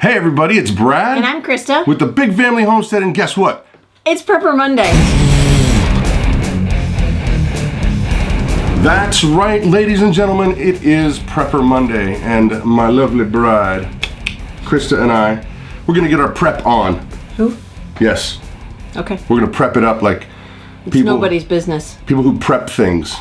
Hey everybody, it's Brad. And I'm Krista. With the Big Family Homestead, and guess what? It's Prepper Monday. That's right, ladies and gentlemen, it is Prepper Monday, and my lovely bride, Krista and I, we're gonna get our prep on. Who? Yes. Okay. We're gonna prep it up like It's nobody's business. People who prep things.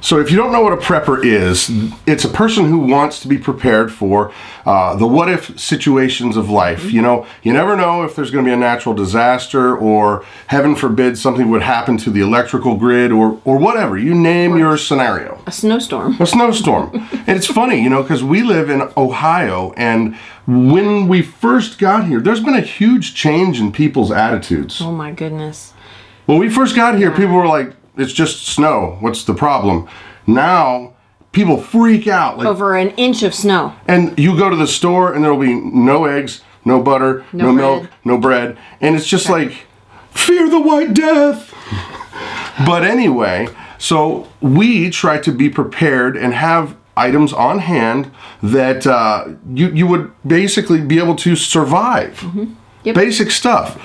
So if you don't know what a prepper is, it's a person who wants to be prepared for the what-if situations of life. You know, you never know if there's going to be a natural disaster or, heaven forbid, something would happen to the electrical grid or whatever. You name your scenario. A snowstorm. A snowstorm. And it's funny, you know, because we live in Ohio, and when we first got here, there's been a huge change in people's attitudes. Oh my goodness. When we first got here, people were like, it's just snow. What's the problem? Now, people freak out. Like, over an inch of snow. And you go to the store and there'll be no eggs, no butter, no milk, no bread. And it's just like, fear the White Death. But anyway, so we try to be prepared and have items on hand that you would basically be able to survive. Yep. Basic stuff.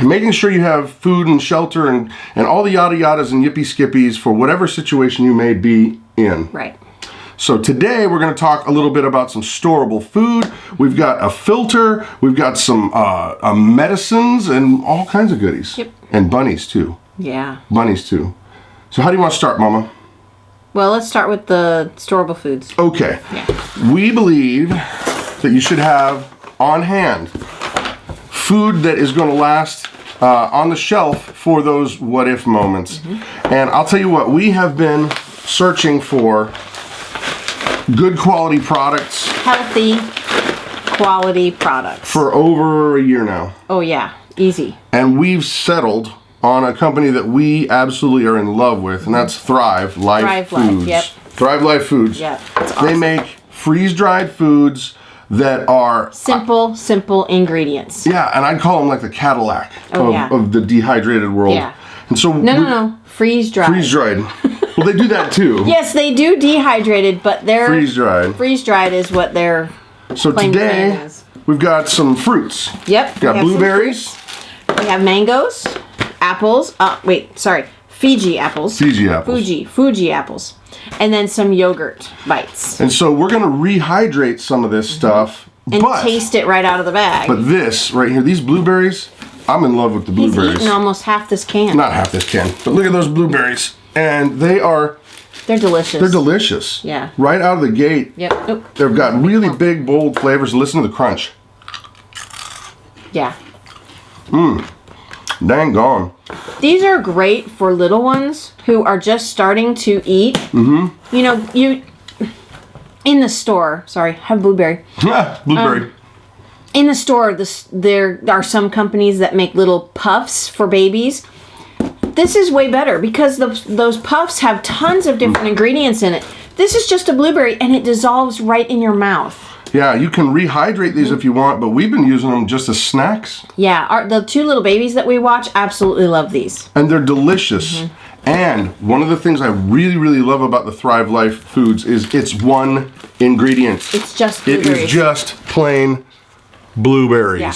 Making sure you have food and shelter and all the yada yadas and yippee skippies for whatever situation you may be in. Right. So today we're going to talk a little bit about some storable food. We've got a filter, we've got some medicines and all kinds of goodies. Yep. And bunnies too. Yeah. Bunnies too. So how do you want to start, Mama? Well, let's start with the storable foods. Okay. Yeah. We believe that you should have on hand food that is going to last on the shelf for those what-if moments. And I'll tell you what, we have been searching for good quality products. Healthy quality products. For over a year now. Oh yeah, easy. And we've settled on a company that we absolutely are in love with, and that's Thrive Life Foods. Yep. Thrive Life Foods. Yep, that's awesome. They make freeze-dried foods that are simple ingredients. Yeah, and I'd call them like the Cadillac of the dehydrated world. Yeah. And so no, freeze-dried. Freeze-dried. Well, they do that too. Yes, they do dehydrated, but they're freeze-dried. Freeze-dried is what they're. So today we've got some fruits. Yep. We got blueberries. We have mangoes, apples. Fiji apples. Fiji apples. Fuji apples. And then some yogurt bites. And so we're going to rehydrate some of this stuff. And taste it right out of the bag. But this right here, these blueberries, I'm in love with the blueberries. He's eaten almost half this can. Not half this can, but look at those blueberries. And they're delicious. They're delicious. Yeah. Right out of the gate. Yep. Oop. They've got really big, bold flavors. Listen to the crunch. Yeah. Dang gone. These are great for little ones who are just starting to eat. You know, in the store, have blueberry. Blueberry. In the store, there are some companies that make little puffs for babies. This is way better because those puffs have tons of different ingredients in it. This is just a blueberry and it dissolves right in your mouth. Yeah, you can rehydrate these if you want, but we've been using them just as snacks. Yeah, the two little babies that we watch absolutely love these. And they're delicious. And one of the things I really, really love about the Thrive Life Foods is it's one ingredient. It's just blueberries. It is just plain blueberries. Yeah.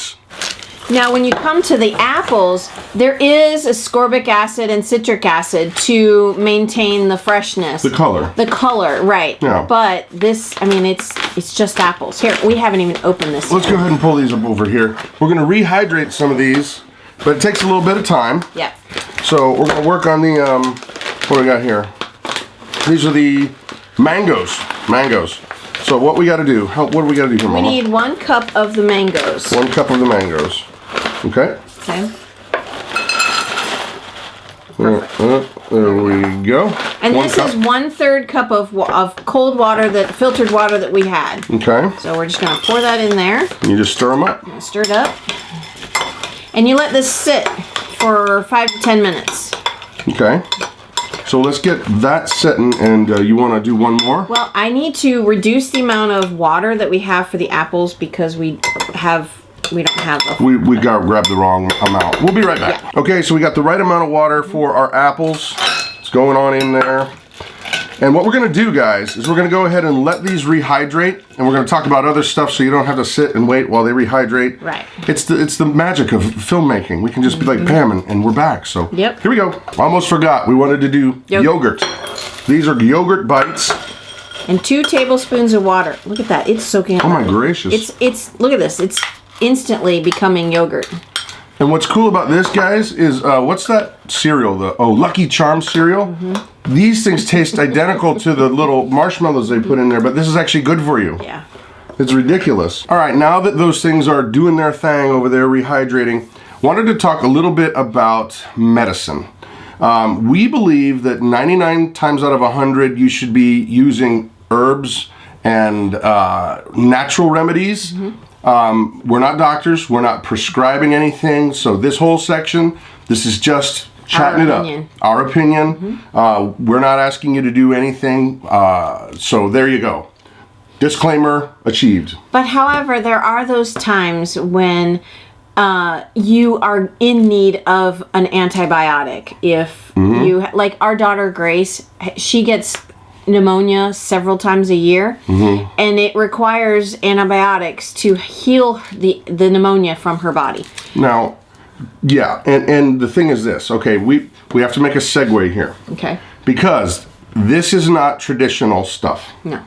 Now, when you come to the apples, there is ascorbic acid and citric acid to maintain the freshness. The color. The color, right. Yeah. But this, I mean, it's just apples. Here, we haven't even opened this Let's go ahead and pull these up over here. We're going to rehydrate some of these, but it takes a little bit of time. Yeah. So we're going to work on the, what do we got here? These are the mangoes. So what we got to do, what do we got to do here, Mama? We need 1 cup of the mangoes. 1 cup of the mangoes. Okay. Okay. There we go. And this is 1/3 cup of cold water, filtered water that we had. Okay. So we're just going to pour that in there. You just stir them up. Stir it up. And you let this sit for 5 to 10 minutes. Okay. So let's get that setting, and you want to do one more? Well, I need to reduce the amount of water that we have for the apples because we don't have we grabbed the wrong amount. We'll be right back. Yeah. Okay, so we got the right amount of water for our apples. It's going on in there. And what we're going to do, guys, is we're going to go ahead and let these rehydrate, and we're going to talk about other stuff so you don't have to sit and wait while they rehydrate. Right. It's the magic of filmmaking. We can just be like, Pam, and we're back. So Yep. Here we go. Almost forgot. We wanted to do yogurt. These are yogurt bites. And 2 tablespoons of water. Look at that. It's soaking up. Oh my gracious. It's look at this. It's instantly becoming yogurt. And what's cool about this, guys, is what's that cereal? Lucky Charms cereal. These things taste identical to the little marshmallows they put in there, but this is actually good for you. Yeah. It's ridiculous. All right, now that those things are doing their thing over there, rehydrating, wanted to talk a little bit about medicine. We believe that 99 times out of 100, you should be using herbs and natural remedies. We're not doctors. We're not prescribing anything. So this whole section, this is just chatting it up. Our opinion. We're not asking you to do anything. So there you go. Disclaimer achieved. But however, there are those times when you are in need of an antibiotic. If you, like our daughter Grace, she gets pneumonia several times a year, and it requires antibiotics to heal the pneumonia from her body. Now, yeah, and the thing is this, okay, we have to make a segue here. Okay. Because this is not traditional stuff. No.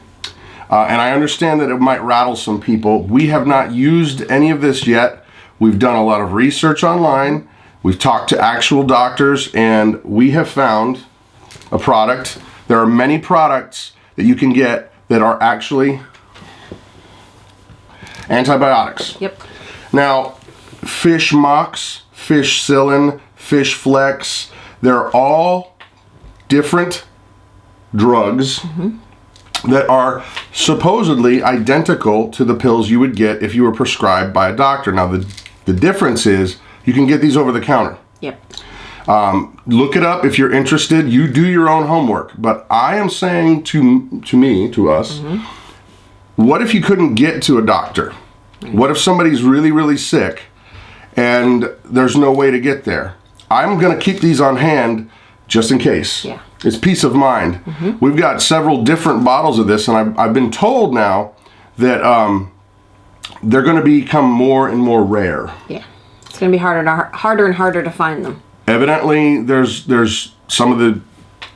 And I understand that it might rattle some people. We have not used any of this yet. We've done a lot of research online. We've talked to actual doctors, and we have found a product. There are many products that you can get that are actually antibiotics. Yep. Now, Fish Mox, Fish Cillin, Fish Flex, they're all different drugs that are supposedly identical to the pills you would get if you were prescribed by a doctor. Now, the difference is you can get these over the counter. Yep. Look it up if you're interested. You do your own homework. But I am saying to us, what if you couldn't get to a doctor? What if somebody's really, really sick and there's no way to get there? I'm going to keep these on hand just in case. Yeah. It's peace of mind. We've got several different bottles of this, and I've been told now that they're going to become more and more rare. Yeah. It's going to be harder and harder to find them. Evidently, there's some of the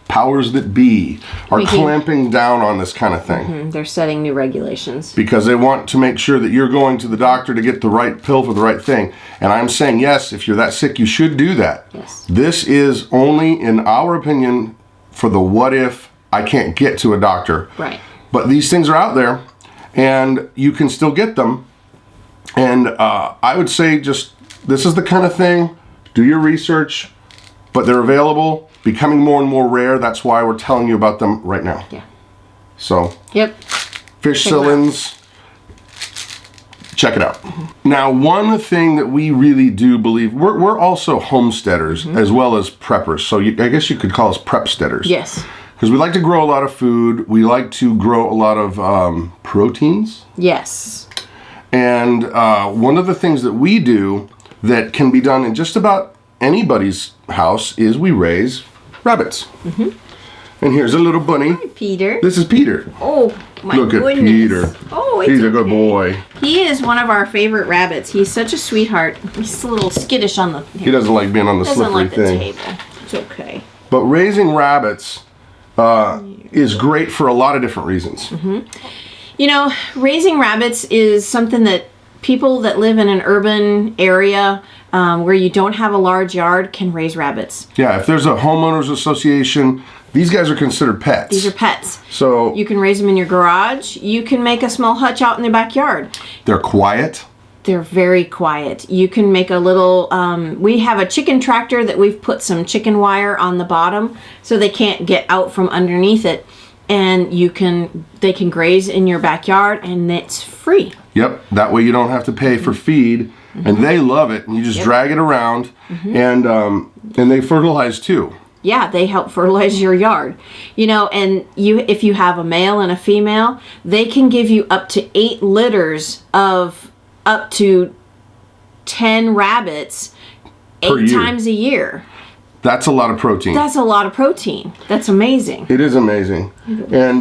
powers that be are clamping down on this kind of thing. They're setting new regulations. Because they want to make sure that you're going to the doctor to get the right pill for the right thing. And I'm saying, yes, if you're that sick, you should do that. Yes. This is only, in our opinion, for the what if I can't get to a doctor. Right. But these things are out there, and you can still get them. And I would say just, this is the kind of thing, do your research, but they're available, becoming more and more rare. That's why we're telling you about them right now. Yeah. So, Yep. Fish Cillins, check it out. Now, one thing that we really do believe, we're also homesteaders as well as preppers. So I guess you could call us prepsteaders. Yes. Because we like to grow a lot of food. We like to grow a lot of proteins. Yes. And one of the things that we do that can be done in just about anybody's house is we raise rabbits. And here's a little bunny. Hi, Peter. This is Peter. Oh, my Look goodness. at Peter. Oh, it's He's a good boy. He is one of our favorite rabbits. He's such a sweetheart. He's a little skittish on the... He doesn't like being on the doesn't slippery like the thing. table. It's okay. But raising rabbits is great for a lot of different reasons. You know, raising rabbits is something that people that live in an urban area where you don't have a large yard can raise rabbits. Yeah, if there's a homeowners association, these guys are considered pets. These are pets. So you can raise them in your garage. You can make a small hutch out in the backyard. they're quiet. They're very quiet. You can make a little, we have a chicken tractor that we've put some chicken wire on the bottom so they can't get out from underneath it. And they can graze in your backyard, and it's free. Yep, that way you don't have to pay for feed, and they love it. And you just drag it around, and they fertilize too. Yeah, they help fertilize your yard. You know, and if you have a male and a female, they can give you up to 8 litters of up to 10 rabbits 8 times a year. That's a lot of protein. That's a lot of protein. That's amazing. It is amazing. And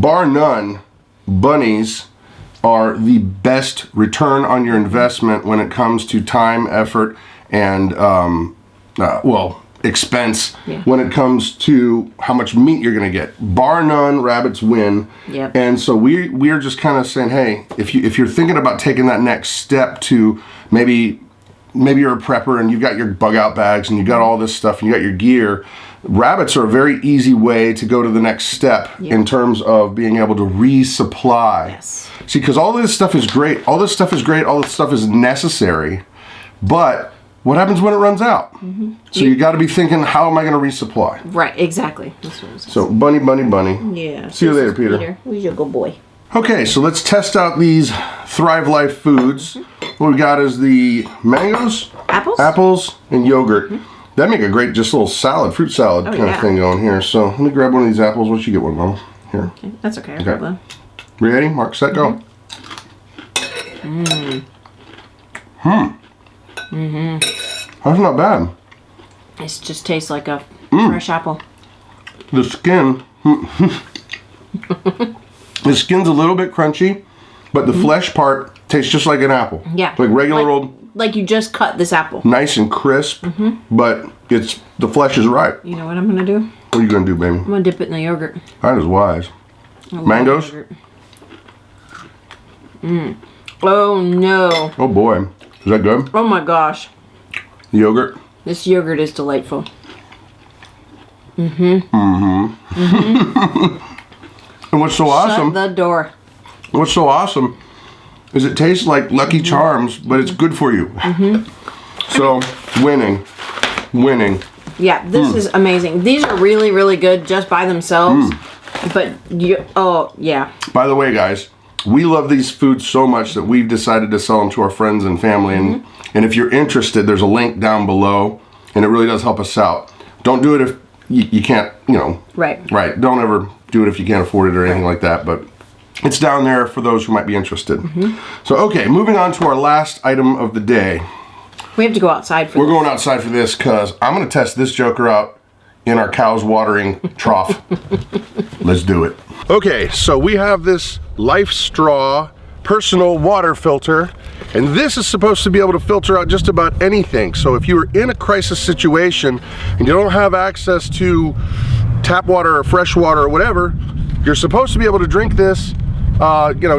bar none, bunnies are the best return on your investment when it comes to time, effort, and expense. Yeah. When it comes to how much meat you're going to get. Bar none, rabbits win. Yep. And so we're just kind of saying, hey, if you're thinking about taking that next step to maybe you're a prepper and you've got your bug out bags and you've got all this stuff and you got your gear, rabbits are a very easy way to go to the next step in terms of being able to resupply. Yes. See, because all this stuff is great. All this stuff is great. All this stuff is necessary. But what happens when it runs out? Mm-hmm. So you got to be thinking, how am I going to resupply? Right, exactly. That's what I was So bunny, bunny, bunny. Yeah. See you later, Peter. Who's your good boy? Okay, so let's test out these Thrive Life foods. What we got is the mangoes, apples, and yogurt. That make a great just little salad, fruit salad kind of thing going here. So let me grab one of these apples. Why don't you get one, Mama? Here. Okay, that's okay. I'll grab one. Ready? Mark, set, go. That's not bad. It just tastes like a fresh apple. The skin. The skin's a little bit crunchy, but the flesh part tastes just like an apple. Yeah. Like regular old. Like you just cut this apple. Nice and crisp, but the flesh is ripe. You know what I'm going to do? What are you going to do, baby? I'm going to dip it in the yogurt. That is wise. Mangoes? Oh, no. Oh, boy. Is that good? Oh, my gosh. The yogurt? This yogurt is delightful. And what's so awesome? Shut the door. What's so awesome is it tastes like Lucky Charms, but it's good for you. So, winning. Yeah, this is amazing. These are really, really good just by themselves. But yeah. By the way, guys, we love these foods so much that we've decided to sell them to our friends and family. And if you're interested, there's a link down below, and it really does help us out. Don't do it if you can't, Right. Don't ever do it if you can't afford it or anything like that. But it's down there for those who might be interested. So, okay, moving on to our last item of the day. We have to go outside for this. We're going outside for this because I'm going to test this joker out in our cow's watering trough. Let's do it. Okay, so we have this Life Straw personal water filter, and this is supposed to be able to filter out just about anything. So if you are in a crisis situation and you don't have access to tap water or fresh water or whatever, you're supposed to be able to drink this,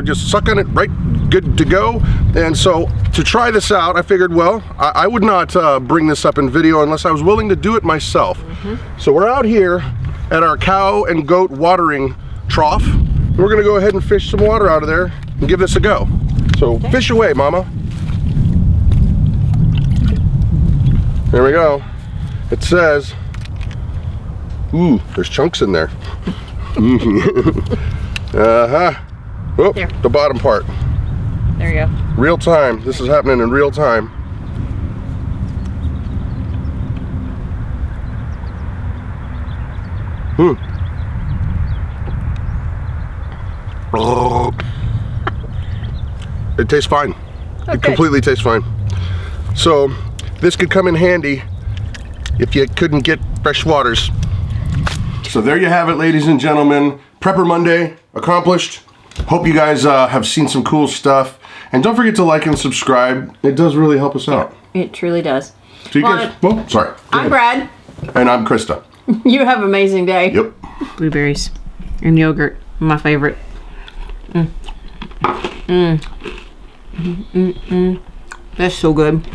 just suck on it, right, good to go. And so to try this out, I figured, well, I would not bring this up in video unless I was willing to do it myself. So we're out here at our cow and goat watering trough. We're gonna go ahead and fish some water out of there and give this a go. So fish away, Mama. There we go. It says, ooh, there's chunks in there. Oh, There. the bottom part. There you go. Real time. This is happening in real time. It tastes fine. Okay. It completely tastes fine. So this could come in handy if you couldn't get fresh waters. So there you have it, ladies and gentlemen. Prepper Monday accomplished. Hope you guys have seen some cool stuff. And don't forget to like and subscribe. It does really help us out. It truly does. So you guys, well, sorry. I'm Brad. And I'm Krista. You have an amazing day. Yep. Blueberries and yogurt, my favorite. That's so good.